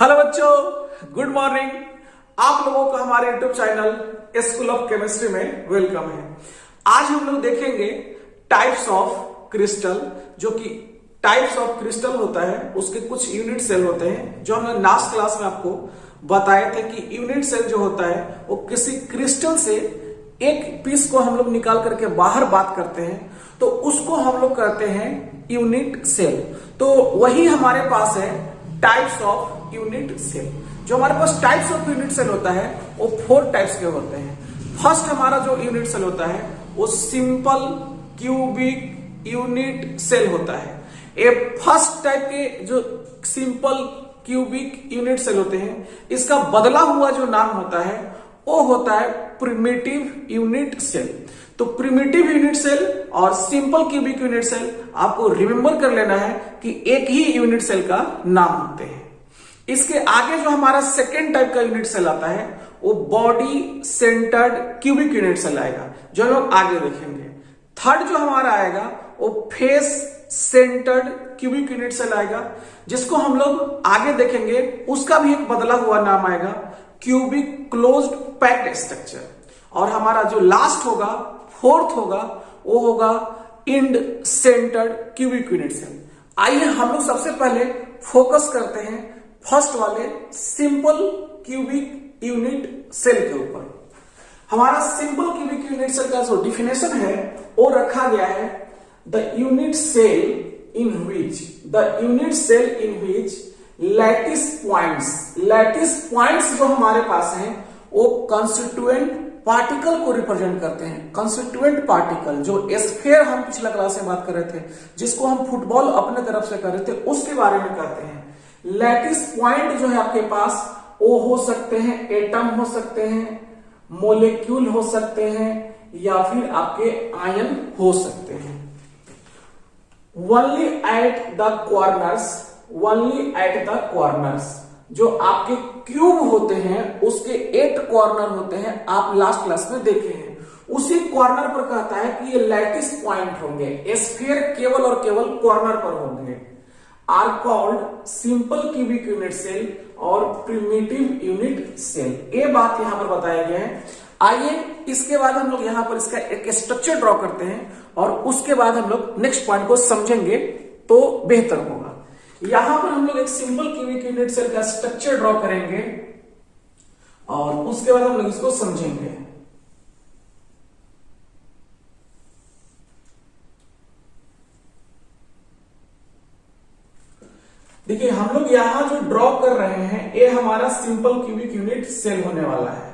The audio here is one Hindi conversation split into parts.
हेलो बच्चों, गुड मॉर्निंग। आप लोगों का हमारे YouTube channel school of chemistry में वेलकम है। आज हम लोग देखेंगे टाइप्स ऑफ क्रिस्टल, जो कि टाइप्स ऑफ क्रिस्टल होता है उसके कुछ यूनिट सेल होते हैं, जो हमने लास्ट क्लास में आपको बताए थे कि यूनिट सेल जो होता है वो किसी क्रिस्टल से एक पीस को हम लोग निकाल करके बाहर बात करते हैं तो उसको हम लोग कहते हैं यूनिट सेल। तो वही हमारे पास है टाइप्स ऑफ यूनिट सेल। जो हमारे पास टाइप्स ऑफ यूनिट सेल होता है वो 4 टाइप्स के होते हैं। फर्स्ट हमारा जो यूनिट सेल होता है वो सिंपल क्यूबिक यूनिट सेल होता है। ये फर्स्ट टाइप के जो सिंपल क्यूबिक यूनिट सेल होते हैं, इसका बदला हुआ जो नाम होता है वो होता है प्रिमिटिव यूनिट सेल। तो प्रिमिटिव यूनिट सेल और सिंपल क्यूबिक यूनिट सेल आपको रिमेंबर कर लेना है कि एक ही यूनिट सेल का नाम होते हैं। इसके आगे जो हमारा सेकेंड टाइप का यूनिट सेल आता है वो body centred cubic unit cell आएगा, जो हम लोग आगे देखेंगे। थर्ड जो हमारा आएगा वो face centred cubic unit cell आएगा, जिसको हम लोग आगे देखेंगे। उसका भी एक बदला हुआ नाम आएगा क्यूबिक क्लोज्ड पैक्ड स्ट्रक्चर। और हमारा जो लास्ट होगा, फोर्थ होगा, वो होगा end centred cubic unit cell. आइए हम लोग सबसे पहले फोकस करते हैं फर्स्ट वाले सिंपल क्यूबिक यूनिट सेल के ऊपर। हमारा सिंपल क्यूबिक यूनिट सेल का जो डिफिनेशन है वो रखा गया है the unit cell in which lattice points जो हमारे पास हैं वो कंस्टिट्यूएंट पार्टिकल को रिप्रेजेंट करते हैं। कंस्टिट्यूएंट पार्टिकल जो स्फीयर हम पिछला क्लास में बात कर रहे थे, जिसको हम फुटबॉल अपने तरफ से कर रहे थे, उसके बारे में कहते हैं। लैटिस पॉइंट जो है आपके पास वो हो सकते हैं एटम हो सकते हैं, मोलिक्यूल हो सकते हैं, या फिर आपके आयन हो सकते हैं। ओनली एट द कॉर्नर्स जो आपके क्यूब होते हैं उसके 8 कॉर्नर होते हैं, आप लास्ट क्लास में देखे हैं। उसी कॉर्नर पर कहता है कि ये लैटिस पॉइंट होंगे, स्फीयर केवल और केवल कॉर्नर पर होंगे। Are called simple cubic unit cell और प्रिमिटिव यूनिट सेल। ये बात यहां पर बताया गया है। आइए इसके बाद हम लोग यहां पर इसका एक स्ट्रक्चर ड्रॉ करते हैं और उसके बाद हम लोग नेक्स्ट पॉइंट को समझेंगे तो बेहतर होगा। यहां पर हम लोग एक सिंपल क्यूबिक यूनिट सेल का स्ट्रक्चर ड्रॉ करेंगे और उसके बाद हम लोग इसको समझेंगे। देखिए, हम लोग यहां जो ड्रॉ कर रहे हैं ये हमारा सिंपल क्यूबिक यूनिट सेल होने वाला है।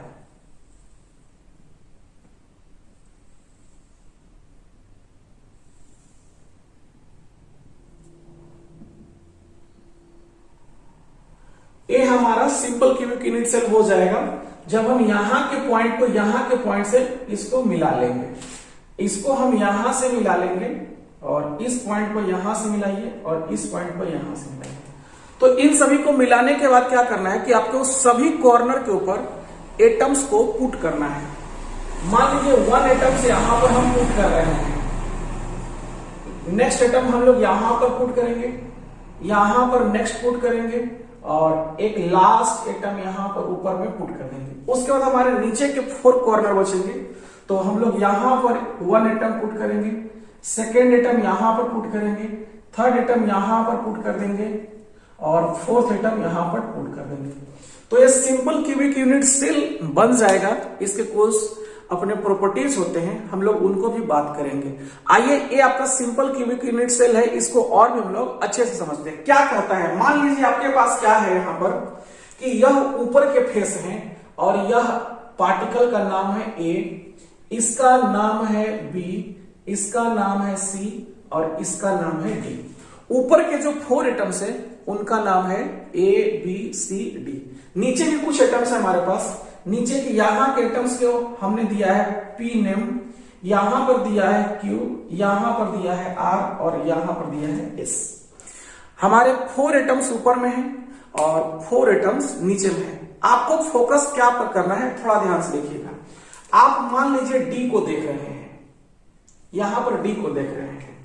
ये हमारा सिंपल क्यूबिक यूनिट सेल हो जाएगा जब हम यहां के पॉइंट को यहां के पॉइंट से इसको मिला लेंगे। इसको हम यहां से मिला लेंगे और इस पॉइंट को यहां से मिलाइए और इस पॉइंट को यहां से मिलाइए। तो इन सभी को मिलाने के बाद क्या करना है कि आपको सभी कॉर्नर के ऊपर एटम्स को पुट करना है। मान लीजिए 1 एटम से यहां पर हम पुट कर रहे हैं, नेक्स्ट एटम हम लोग यहां पर पुट करेंगे, यहां पर नेक्स्ट पुट करेंगे और एक लास्ट एटम यहां पर ऊपर में पुट कर देंगे। उसके बाद हमारे नीचे के 4 कॉर्नर बचेंगे, तो हम लोग यहां पर 1 एटम पुट करेंगे, सेकेंड एटम यहां पर पुट करेंगे, थर्ड एटम यहां पर पुट कर देंगे और फोर्थ एटम यहां पर पुट कर देंगे। तो ये सिंपल क्यूबिक यूनिट सेल बन जाएगा। इसके कुछ अपने प्रॉपर्टीज होते हैं, हम लोग उनको भी बात करेंगे। आइए, ये आपका सिंपल क्यूबिक यूनिट सेल है, इसको और भी हम लोग अच्छे से समझते हैं। क्या कहता है, मान लीजिए आपके पास क्या है यहां पर कि यह ऊपर के फेस हैं और यह पार्टिकल का नाम है ए, इसका नाम है बी, इसका नाम है सी और इसका नाम है डी। ऊपर के जो 4 एटम्स है उनका नाम है ए बी सी डी। नीचे भी कुछ एटम्स है हमारे पास। नीचे के यहां के एटम्स को हमने दिया है पी नेम, यहां पर दिया है क्यू, यहां पर दिया है आर और यहां पर दिया है एस। हमारे 4 एटम्स ऊपर में है और 4 एटम्स नीचे में है। आपको फोकस क्या पर करना है, थोड़ा ध्यान से देखिएगा। आप मान लीजिए डी को देख रहे हैं, यहां पर डी को देख रहे हैं,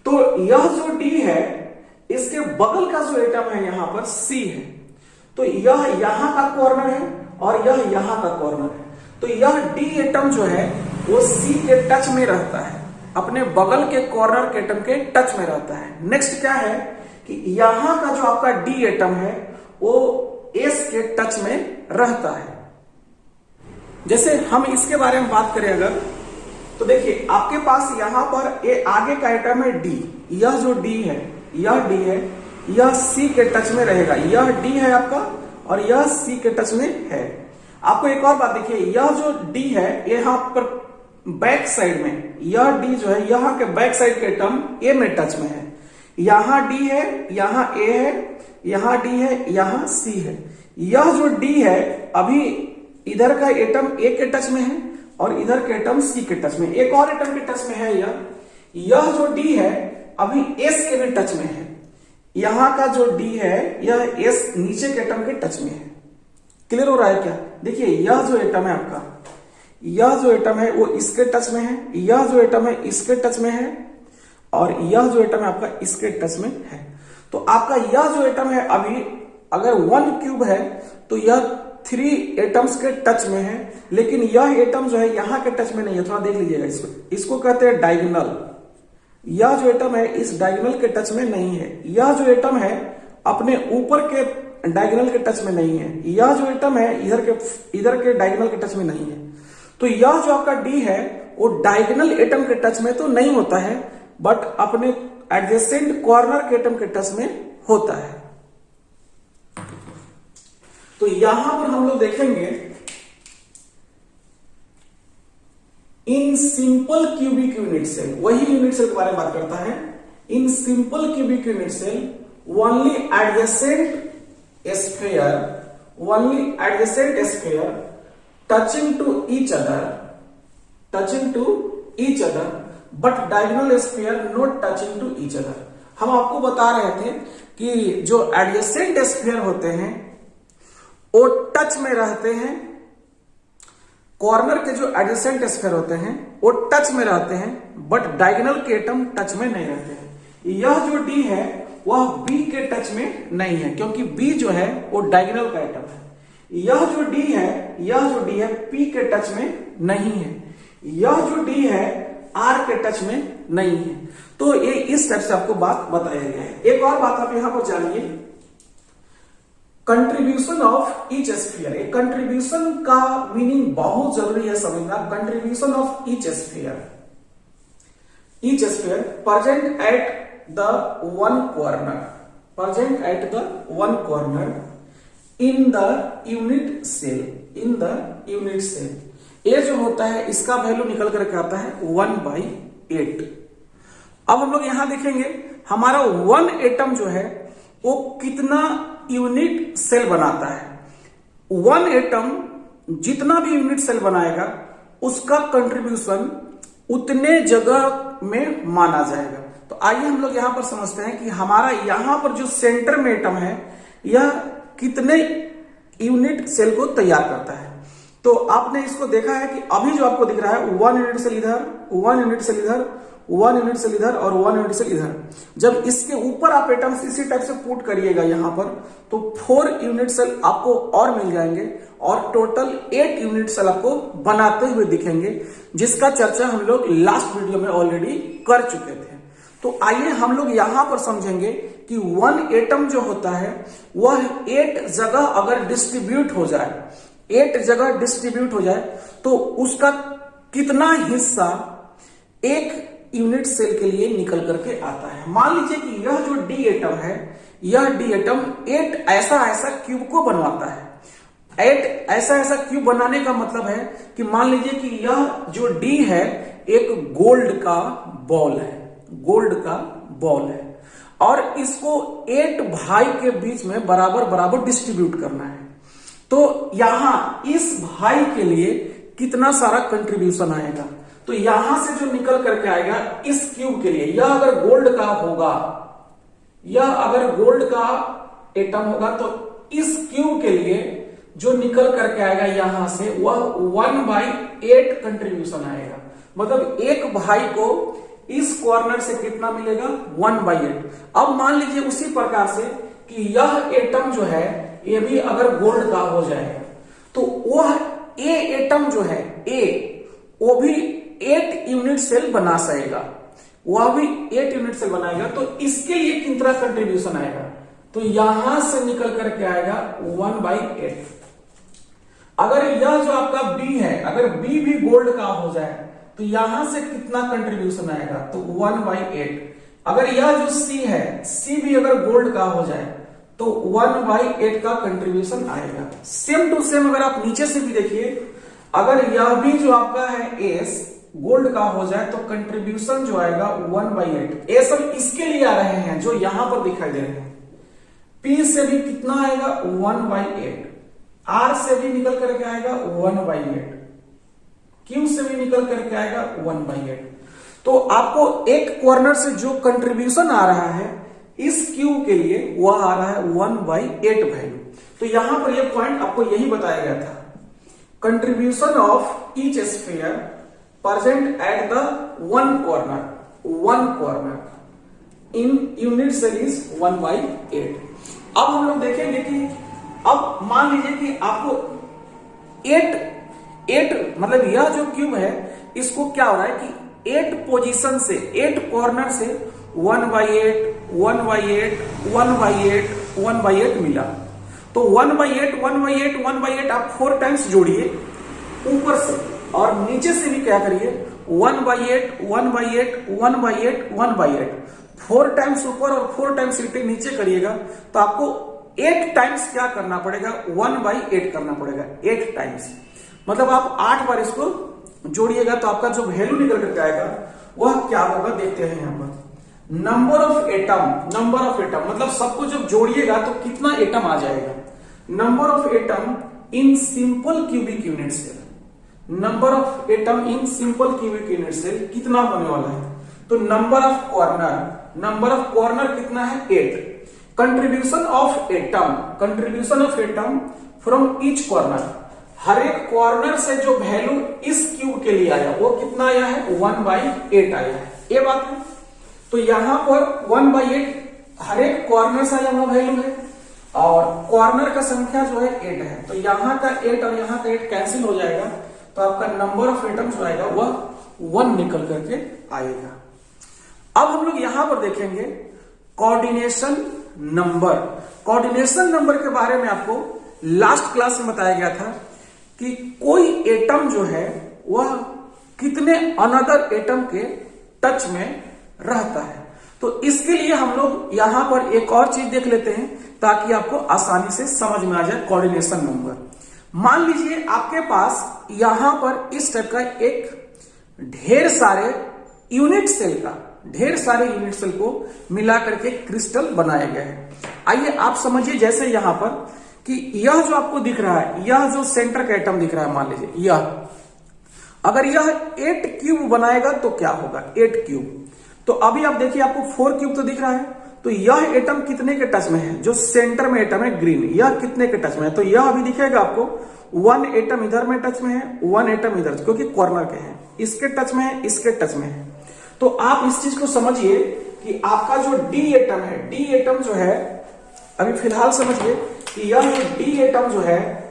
तो यह जो डी है इसके बगल का जो एटम है यहां पर सी है। तो यह यहां का कॉर्नर है और यह यहां का कॉर्नर है। तो यह डी एटम जो है वो सी के टच में रहता है, अपने बगल के कॉर्नर के एटम के टच में रहता है। नेक्स्ट क्या है कि यहां का जो आपका डी एटम है वो एस के टच में रहता है। जैसे हम इसके बारे में बात करें अगर, तो देखिए आपके पास यहां पर ए आगे का एटम है डी, यह जो डी है, यह डी है, यह सी के टच में रहेगा। यह डी है आपका और यह सी के टच में है। आपको एक और बात देखिए, यह जो डी है यहां पर बैक साइड में, यह डी जो है यहां के बैक साइड के एटम ए में टच में है। यहां डी है, यहां ए है, यहां डी है, यहां सी है। यह जो डी है अभी इधर का एटम ए के टच में है और इधर के एटम सी के टच में, एक और एटम के टच में है यह जो डी है अभी एस के भी टच में है। यहां का जो डी है यह एस नीचे के एटम के टच में है। क्लियर हो रहा है क्या? देखिए यह जो एटम है आपका, यह जो एटम है वो इसके टच में है, यह जो एटम है इसके टच में है और यह जो एटम है आपका इसके टच में है। तो आपका यह जो एटम है अभी अगर 1 क्यूब है तो यह 3 एटम्स के टच में है, लेकिन यह एटम जो है यहां के टच में नहीं है। थोड़ा देख लीजिएगा इसको कहते हैं डायगोनल। यह जो एटम है इस डायगोनल के टच में नहीं है। यह जो एटम है अपने ऊपर के डायगोनल के टच में नहीं है। यह जो एटम है इधर के डायगोनल के टच में नहीं है। तो यह जो आपका डी है वो डायगोनल एटम के टच में तो नहीं होता है, बट अपने एडजेसेंट कॉर्नर के एटम के टच में होता है। तो यहां पर हम लोग देखेंगे in simple cubic unit cell, वही यूनिट सेल के बारे में बात करता है। In simple cubic unit cell only adjacent sphere touching to each other but diagonal sphere not touching to each other। हम आपको बता रहे थे कि जो एडजेसेंट स्फीयर होते हैं वो टच में रहते हैं, कॉर्नर के जो एडजेसेंट स्फीयर होते हैं वो टच में रहते हैं, बट डायगोनल के एटम टच में नहीं रहते हैं। यह जो डी है वह बी के टच में नहीं है, क्योंकि बी जो है वो डायगोनल का एटम है। यह जो डी है पी के टच में नहीं है। यह जो डी है आर के टच में नहीं है। तो ये इस टाइप से आपको बात बताया गया है। एक और बात आप यहां पर जानिए, contribution of each sphere. Contribution का मीनिंग बहुत जरूरी है समझना। Contribution of each sphere present at the one corner in the unit cell. ए जो होता है इसका वैल्यू निकल करके आता है 1/8। अब हम लोग यहां देखेंगे हमारा 1 एटम जो है वो कितना यूनिट सेल बनाता है। 1 एटम जितना भी यूनिट सेल बनाएगा उसका कंट्रीब्यूशन उतने जगह में माना जाएगा। तो आइए हम लोग यहां पर समझते हैं कि हमारा यहां पर जो सेंटर में एटम है यह कितने यूनिट सेल को तैयार करता है। तो आपने इसको देखा है कि अभी जो आपको दिख रहा है 1 यूनिट सेल इधर, 1 यूनिट सेल इधर, 1 यूनिट सेल इधर और 1 यूनिट सेल इधर। जब इसके ऊपर आप एटम्स इसी टाइप से पुट करिएगा यहां पर, तो 4 यूनिट सेल आपको और मिल जाएंगे और टोटल 8 यूनिट सेल आपको बनाते हुए दिखेंगे, जिसका चर्चा हम लोग लास्ट वीडियो में ऑलरेडी कर चुके थे। तो आइए हम लोग यहां पर समझेंगे कि 1 एटम जो होता है वह 8 जगह अगर डिस्ट्रीब्यूट हो जाए, तो उसका कितना हिस्सा एक यूनिट सेल के लिए निकल करके आता है। मान लीजिए कि यह जो डी एटम है, यह डी एटम 8 ऐसा क्यूब को बनवाता है। 8 ऐसा क्यूब बनाने का मतलब है कि मान लीजिए कि यह जो डी है एक गोल्ड का बॉल है और इसको 8 भाई के बीच में बराबर डिस्ट्रीब्यूट करना है। तो यहां इस भाई के लिए कितना सारा कंट्रीब्यूशन आएगा, तो यहां से जो निकल करके आएगा इस क्यूब के लिए, यह अगर गोल्ड का एटम होगा तो इस क्यूब के लिए जो निकल करके आएगा यहां से वह 1/8 कंट्रीब्यूशन आएगा। मतलब एक भाई को इस कॉर्नर से कितना मिलेगा 1/8। अब मान लीजिए उसी प्रकार से कि यह एटम जो है ये भी अगर गोल्ड का हो जाए तो वह ए एटम जो है ए, वो भी 8 यूनिट सेल बना सकेगा, वह भी 8 यूनिट सेल बनाएगा। तो इसके लिए कितना कंट्रीब्यूशन आएगा, तो यहां से निकल करके आएगा 1/8। अगर यह जो आपका बी है, अगर बी भी गोल्ड का हो जाए तो यहां से कितना कंट्रीब्यूशन आएगा, तो 1/8। अगर यह जो सी है, सी भी अगर गोल्ड का हो जाए तो 1/8 का कंट्रीब्यूशन आएगा। सेम टू सेम अगर आप नीचे से भी देखिए, अगर यह भी जो आपका है एस गोल्ड का हो जाए तो कंट्रीब्यूशन जो आएगा 1/8। ये सब इसके लिए आ रहे हैं जो यहां पर दिखाई दे रहे हैं। पी से भी कितना आएगा 1/8, आर से भी निकल करके आएगा 1/8, क्यू से भी निकल करके आएगा 1/8। तो आपको एक कॉर्नर से जो कंट्रीब्यूशन आ रहा है इस क्यू के लिए वह आ रहा है 1/8 वैल्यू। तो यहां पर यह पॉइंट आपको यही बताया गया था, contribution of each sphere present at the one corner in unit cell is 1/8। अब हम लोग देखेंगे कि अब मान लीजिए कि आपको 8 मतलब यह जो क्यूब है इसको क्या हो रहा है कि 8 पोजीशन से 8 कॉर्नर से 1/8 1/8 1/8 1/8 मिला। तो 1/8 आप 4 टाइम्स जोड़िए ऊपर से, और नीचे से भी क्या करिए 1/8 1/8 1/8 1/8 4 टाइम्स ऊपर और 4 टाइम्स नीचे करिएगा तो आपको 8 टाइम्स क्या करना पड़ेगा 1/8 करना पड़ेगा 8 टाइम्स। मतलब आप 8 बार इसको जोड़िएगा तो आपका जो वैल्यू निकल करके आएगा वह क्या होगा, देखते हैं यहां पर। नंबर ऑफ एटम मतलब सबको जब जोड़िएगा तो कितना एटम आ जाएगा, number of atom in simple cubic unit cell, number of atom in simple cubic unit cell कितना होने वाला है, तो नंबर ऑफ कॉर्नर कितना है 8। Contribution of atom from each corner, हर एक कॉर्नर से जो वैल्यू इस क्यूब के लिए आया वो कितना आया है 1/8 आया है, ये बात है। तो यहां पर 1/8 हर एक कॉर्नर से यहां वैल्यू है और कॉर्नर का संख्या जो है 8 है, तो यहां का 8 और यहां का 8 कैंसिल हो जाएगा तो आपका नंबर ऑफ एटम जो आएगा वह 1 निकल करके आएगा। अब हम लोग यहां पर देखेंगे कोऑर्डिनेशन नंबर के बारे में आपको लास्ट क्लास में बताया गया था कि कोई एटम जो है वह कितने अनदर एटम के टच में रहता है। तो इसके लिए हम लोग यहां पर एक और चीज देख लेते हैं ताकि आपको आसानी से समझ में आ जाए कोऑर्डिनेशन नंबर। मान लीजिए आपके पास यहां पर इस टाइप का एक ढेर सारे यूनिट सेल को मिला करके क्रिस्टल बनाए गए हैं। आइए आप समझिए, जैसे यहां पर कि यह जो आपको दिख रहा है, यह जो सेंटर का एटम दिख रहा है, मान लीजिए यह अगर यह 8 क्यूब बनाएगा तो क्या होगा 8 क्यूब। तो अभी आप देखिए आपको 4 क्यूब तो दिख रहा है, तो यह एटम कितने के टच में है, जो सेंटर में एटम है ग्रीन, यह कितने के टच में है, तो यह अभी दिखेगा आपको 1 एटम इधर में टच में है 1 एटम इधर, क्योंकि कॉर्नर के हैं, इसके टच में है इसके टच में है। तो आप इस चीज को समझिए कि आपका जो डी एटम जो है अभी फिलहाल समझिए कि यह जो डी एटम जो है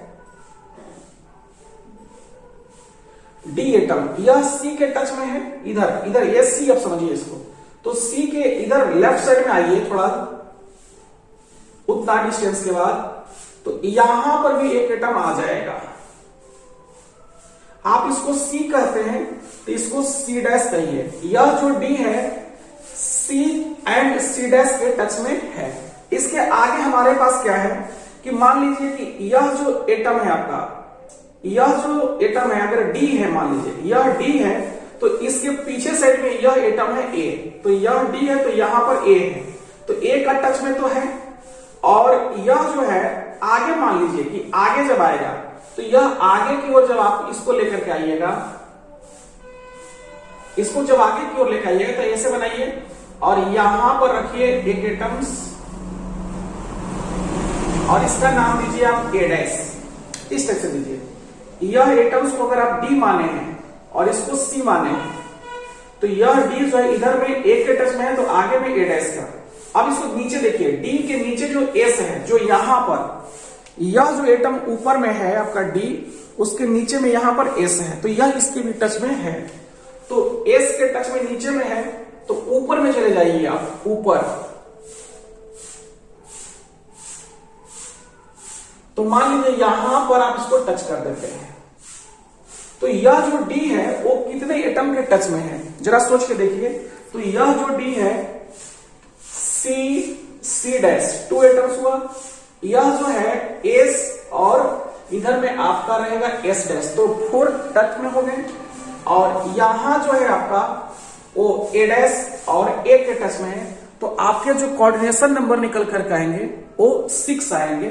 यह सी के टच में है, इधर ये सी, आप समझिए इसको। तो सी के इधर लेफ्ट साइड में आइए थोड़ा उतना डिस्टेंस के बाद, तो यहां पर भी एक एटम आ जाएगा। आप इसको सी कहते हैं तो इसको सी डैश कहिए। यह जो डी है सी एंड सी डैश के टच में है। इसके आगे हमारे पास क्या है कि मान लीजिए कि यह जो एटम है आपका, यह जो एटम है अगर डी है, मान लीजिए यह डी है, तो इसके पीछे साइड में यह एटम है ए, तो यह डी है तो यहां पर ए है, तो ए का टच में तो है। और यह जो है आगे मान लीजिए कि आगे जब आएगा तो यह आगे की ओर जब आप इसको लेकर के आइएगा, इसको जब आगे की ओर लेकर आइएगा तो ऐसे बनाइए और यहां पर रखिए एक एटम्स और इसका नाम दीजिए आप ए डैश, इस टाइप से दीजिए। यह एटम्स को अगर आप डी माने हैं और इसको सी माने हैं तो यह डी जो है इधर में ए के टच में है तो आगे में ए डैश का। अब इसको नीचे देखिए, डी के नीचे जो एस है जो यहां पर यह जो एटम ऊपर में है आपका डी, उसके नीचे में यहां पर एस है, तो यह इसके भी टच में है। तो एस के टच में नीचे में है तो ऊपर में चले जाइए आप, ऊपर। तो मान लीजिए यहां पर आप इसको टच कर देते हैं, तो यह जो डी है वो कितने एटम के टच में है, जरा सोच के देखिए। तो यह जो डी है सी डैश, 2 एटम्स हुआ। यह जो है एस और इधर में आपका रहेगा एस डैश, तो 4 टच में हो गए। और यहां जो है आपका वो ए डैश और ए के टच में है, तो आपके जो कोऑर्डिनेशन नंबर निकल कर आएंगे वो 6 आएंगे।